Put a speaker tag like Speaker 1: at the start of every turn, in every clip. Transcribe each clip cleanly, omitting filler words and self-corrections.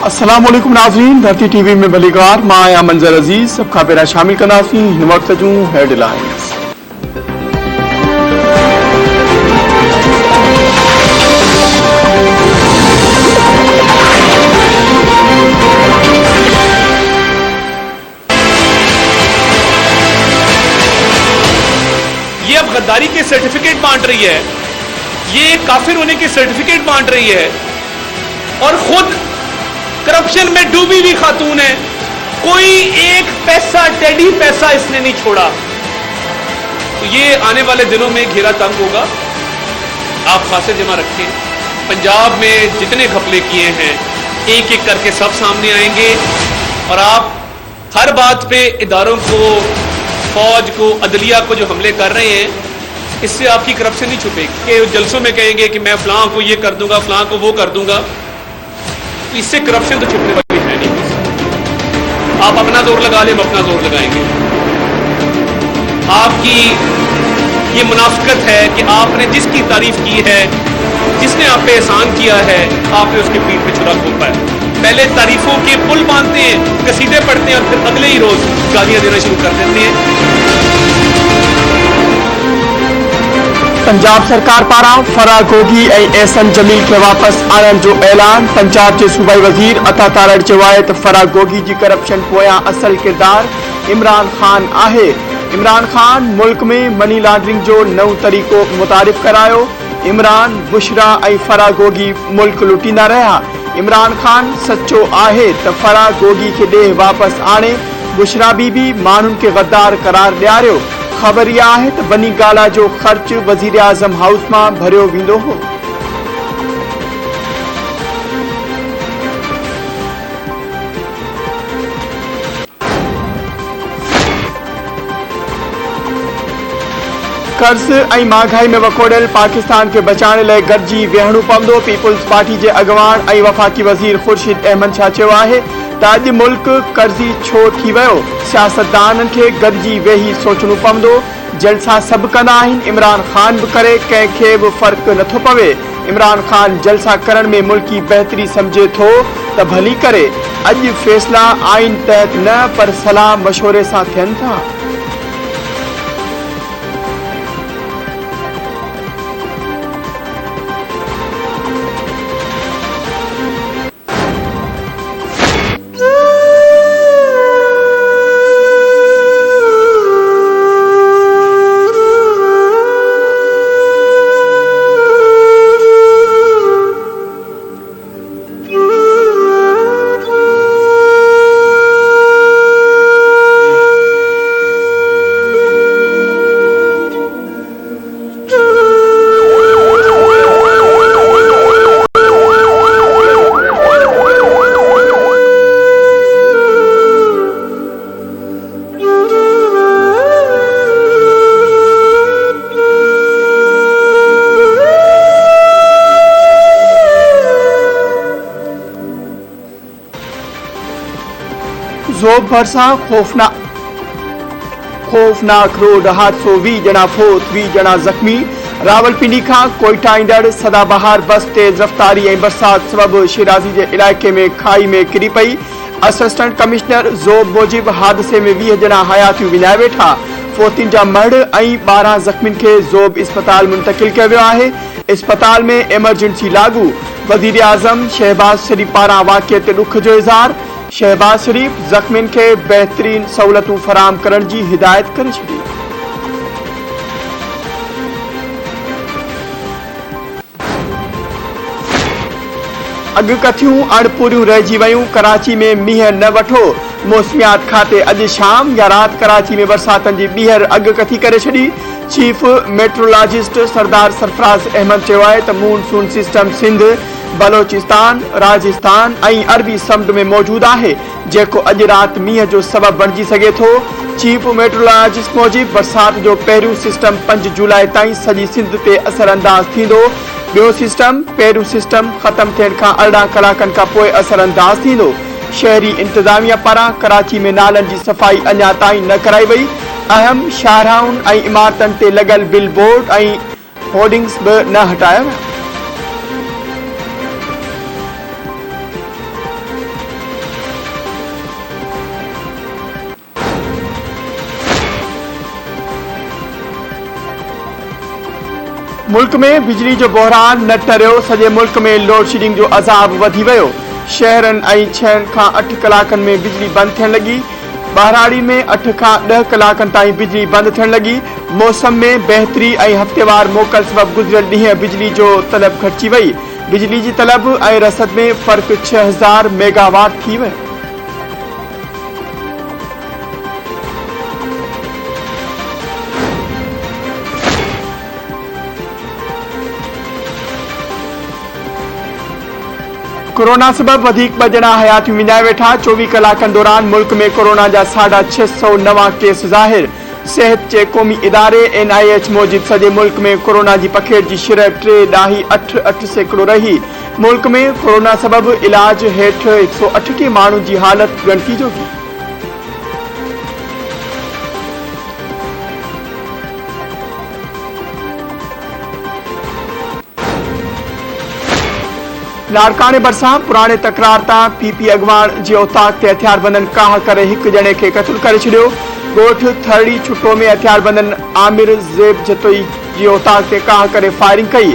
Speaker 1: अस्सलाम वालेकुम नाज़रीन, धरती टीवी में बलिगार माया मंजर अजीज सबका पेरा शामिल करनासी हिन वक्त जूं हेडलाइंस।
Speaker 2: ये अब गद्दारी के सर्टिफिकेट बांट रही है, ये काफिर होने के सर्टिफिकेट बांट रही है और खुद करप्शन में डूबी हुई खातून है। कोई एक पैसा, टेडी पैसा इसने नहीं छोड़ा। तो ये आने वाले दिनों में घेरा तंग होगा। आप खासे जमा रखें। पंजाब में जितने घपले किए हैं एक एक करके सब सामने आएंगे और आप हर बात पे इदारों को, फौज को, अदलिया को जो हमले कर रहे हैं, इससे आपकी करप्शन नहीं छुपेगी कि जलसों में कहेंगे कि मैं फलां को ये कर दूंगा, फलां को वो कर दूंगा। तो इससे करप्शन तो छुपने वाली है नहीं। आप अपना जोर लगा लें, हम अपना जोर लगाएंगे। आपकी ये मुनाफिकत है कि आपने जिसकी तारीफ की है, जिसने आप पे एहसान किया है, आपने उसके पीठ पे छुरा घोंपा है। पहले तारीफों के पुल बांधते हैं, कसीदे पढ़ते हैं और फिर अगले ही रोज गालियां देना शुरू कर देते हैं।
Speaker 1: पंजाब सरकार पारा फराह गोगी ऐं एहसन जमील के वापस आणण जो ऐलान। पंजाब के सूबाई वजीर अता तारड़ चयो आहे त फराह गोगी जी करप्शन पोयां असल किरदार इमरान खान आहे। इमरान खान मुल्क में मनी लॉन्ड्रिंग जो नओं तरीक़ो मुतारिफ करायो। इमरान, बुशरा ऐं फराह गोगी मुल्क लुटींदा रहिया। इमरान खान सचो आहे त फराह गोगी के ॾे वापस आणे। बुशरा बीबी माण्हुनि के गद्दार करार ॾियारियो। खबर यह है तो बनी गाला जो खर्च वजीर आजम हाउस में भरियो वींदो हो। कर्ज ऐं महांगाई में वकोड़ियल पाकिस्तान के बचाने लाइ गॾिजी वेहणो पवंदो। पीपुल्स पार्टी के अगवान ऐं वफ़ाक़ी वज़ीर ख़ुर्शीद अहमद शाह चयो आहे त अॼु मुल्क कर्ज़ी छो थी वियो। सियासतदाननि खे गॾिजी वेही सोचणो पवंदो। जलसा सभु कंदा आहिनि, इमरान खान भी करे, कंहिंखे बि फ़र्क़ु नथो पवे। इमरान खान जलसा करण में मुल्की बहितरी समझे थो त भली करे। अॼु फ़ैसिला आइन तहत न पर सलाह मशवरे सां थियनि था। ज़ोब भरसा खौफनाक रोड हादसो, 20 ॼणा फोत, 20 ॼणा ज़ख़्मी। रावलपिंडी खां कोयटा ईंदड़ सदाबहार बस तेज़ रफ़्तारी ऐं बरसात सबबि शिराज़ी जे इलाइक़े में खाई में किरी पई। असिस्टेंट कमिश्नर ज़ोब मूजिब हादसे में 20 ॼणा हयातियूं विञाए वेठा। फोतिन जा मड़ ऐं 12 ज़ख़्मियुनि खे ज़ोब इस्पताल मुंतकिल कियो वियो आहे। इस्पताल में एमरजेंसी लागू। वज़ीर आज़म शहबाज शरीफ पारां वाक़िए ते ॾुख जो इज़हार। शहबाज शरीफ ज़ख़्मियुनि खे बेहतरीन सहूलतूं फराहम करण जी हिदायत करे छॾी। अॻकथियूं अणपूरियूं रहिजी वयूं। कराची में मींहं न वठो। मौसमियात खाते अॼु शाम या राति कराची में बरसातनि जी ॿीहर अॻकथी करे छॾी। चीफ मेट्रोलॉजिस्ट सरदार सरफराज अहमद चयो आहे त मूनसून सिस्टम सिंध, बलोचिस्तान, राजस्थान ऐं अरबी समुंड में मौजूद आहे, जेको अॼु राति मींहं जो सबब बणिजी सघे थो। चीफ मेट्रोलॉजिस्ट मूजिब बरसात जो पहिरियों सिस्टम 5 जुलाई ताईं सॼी सिंध ते असरअंदाज थींदो। ॿियो सिस्टम, पहिरियों सिस्टम ख़त्म थियण खां 18 कलाकनि खां पोइ असरअंदाज थींदो। शहरी इंतजामिया पारां कराची में नालनि जी सफ़ाई अञा ताईं न कराई वई। अहम शाहराउनि ऐं इमारतनि ते लॻल बिल बोर्ड ऐं होर्डिंग्स बि न हटाया विया। मुल्क में बिजली जो बहरान न टरियो, सॼे मुल्क में लोड शेडिंग जो अज़ाब वधी वियो। शहरनि ऐं 6 खां 8 कलाकनि में बिजली बंदि थियण लॻी। ॿाराड़ी में 8 खां 10 कलाकनि ताईं बिजली बंदि थियण लॻी। मौसम में बहितरी ऐं हफ़्तेवार मोकल सबबि गुज़िरियल ॾींहं बिजली जो तलब घटिजी वई। बिजली जी तलब ऐं रसद में फ़र्क़ु 6000 मेगावाट थी वियो। कोरोना सबब वधिक 2 ॼणा हयातियूं विञाए वेठा। 24 कलाकनि दौरान मुल्क में कोरोना जा 650 नवां केस ज़ाहिर। सेहत जे क़ौमी इदारे NIH मूजिब सॼे मुल्क में कोरोना जी पखेड़ जी शरह 3.88% रही। मुल्क में कोरोना सबब इलाज हेठि 108 माण्हू जी हालत गणती जोगी। नारकाने भरिसां पुराणे तकरार तां PP अॻवान जे औताक ते हथियारबंदनि काह करे 1 ॼणे खे क़त्ल करे छॾियो। ॻोठ थरड़ी छुटो में हथियारबंदनि आमिर ज़ेब जतोई जी औताक ते काह करे फायरिंग कई।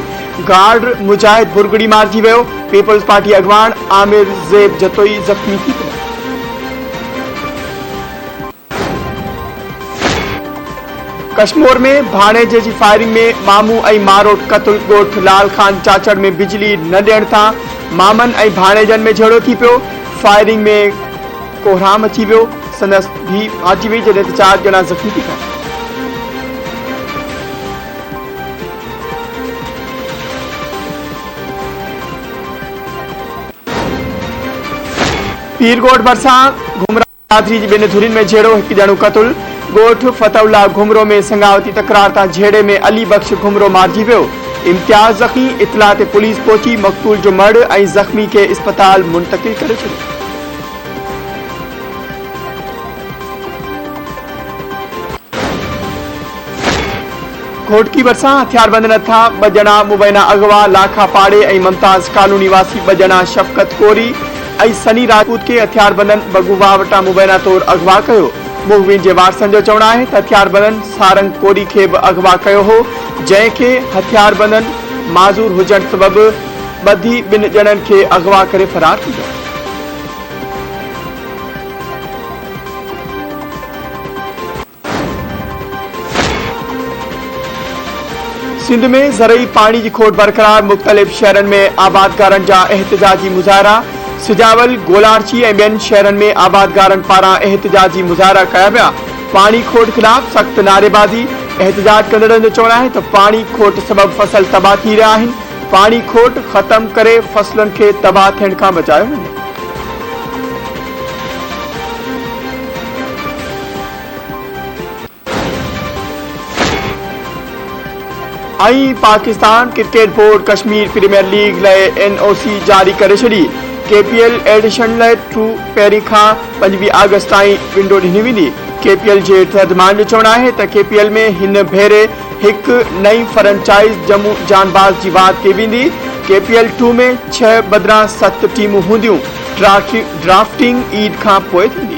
Speaker 1: गार्ड मुजाहिद बुरगड़ी मारिजी वियो। पीपल्स पार्टी अॻवान आमिर ज़ेब जतोई ज़ख्मी थी पियो। कश्मीर में भाणेजे जी फायरिंग में मामू ऐं मारोट क़त्ल। ॻोठ लाल खान चाचड़ में बिजली न ॾियण तां मामनि ऐं भाणेजनि में झगड़ो थी पियो। फायरिंग में कोहराम अची वियो। संदसि धीउ भाॼी वई जॾहिं त 4 ॼणा ज़ख़्मी थी पिया। पीरगोट भरिसां घुमरा बिरादरी जी 2 धुरियुनि में झेड़ो, 1 ॼणो क़त्ल। ॻोठ फतउल्ला घुमरो में संगावती तकरार तां झेड़े में अली बख्श घुमरो मारिजी वियो। इम्तियाज़ ज़ख़्मी। इतला ते पुलिस पहुची मक़तूल जो मर्द ऐं ज़ख़्मी खे इस्पताल मुंतक़िल करे छॾियो। घोटकी भरिसां हथियारबंदनि हथां 2 ॼणा मुबैना अगवा। लाखा पाड़े ऐं मुमताज़ कॉलोनी वासी 2 ॼणा शफ़क़त कोरी ऐं सनी राजपूत खे हथियारबंदनि बगुवा वटां मुबैना तौर अगवा कयो। मुखबिन जे वारसनि जो चवणु आहे त हथियारबंदनि सारंग कोरी खे बि अगवा कयो हो, जंहिंखे हथियारबंदनि माज़ूर हुजण सबबि ॿधी 2 ॼणनि खे अगवा करे फरार थी विया। सिंध में ज़रई पाणी जी खोट बरक़रार। मुख़्तलिफ़ शहरनि में आबादगारनि जा एहतिजाजी मुज़ाहिरा। सिजावल, गोलारची ऐं ॿियनि शहरनि में आबादगारनि पारां एहतिजाजी मुज़ाहिरा कया विया। पाणी खोट ख़िलाफ़ सख़्त नारेबाज़ी। एहतिजाज कंदड़नि जो चवणु आहे त पाणी खोट सबबि फसल तबाह थी रहिया आहिनि। पाणी खोट ख़त्म करे फसलनि खे तबाह थियण खां बचायो वञे। ऐं Pakistan cricket board Kashmir premier league लाइ NOC जारी करे छॾी। KPL एडिशन लाइ पहिरीं खां 25 अगस्त ताईं विंडो ॾिनी वेंदी। KPL जे तर्जुमान जो चवणु आहे त KPL में हिन भेरे 1 नई फ्रेंचाइज़ जम्मू जानबाज़ जी वाध कई वेंदी। KPL 2 में 6 बदिरां 7 टीमूं हूंदियूं। ड्राफ्टिंग ईद खां पोइ थींदी।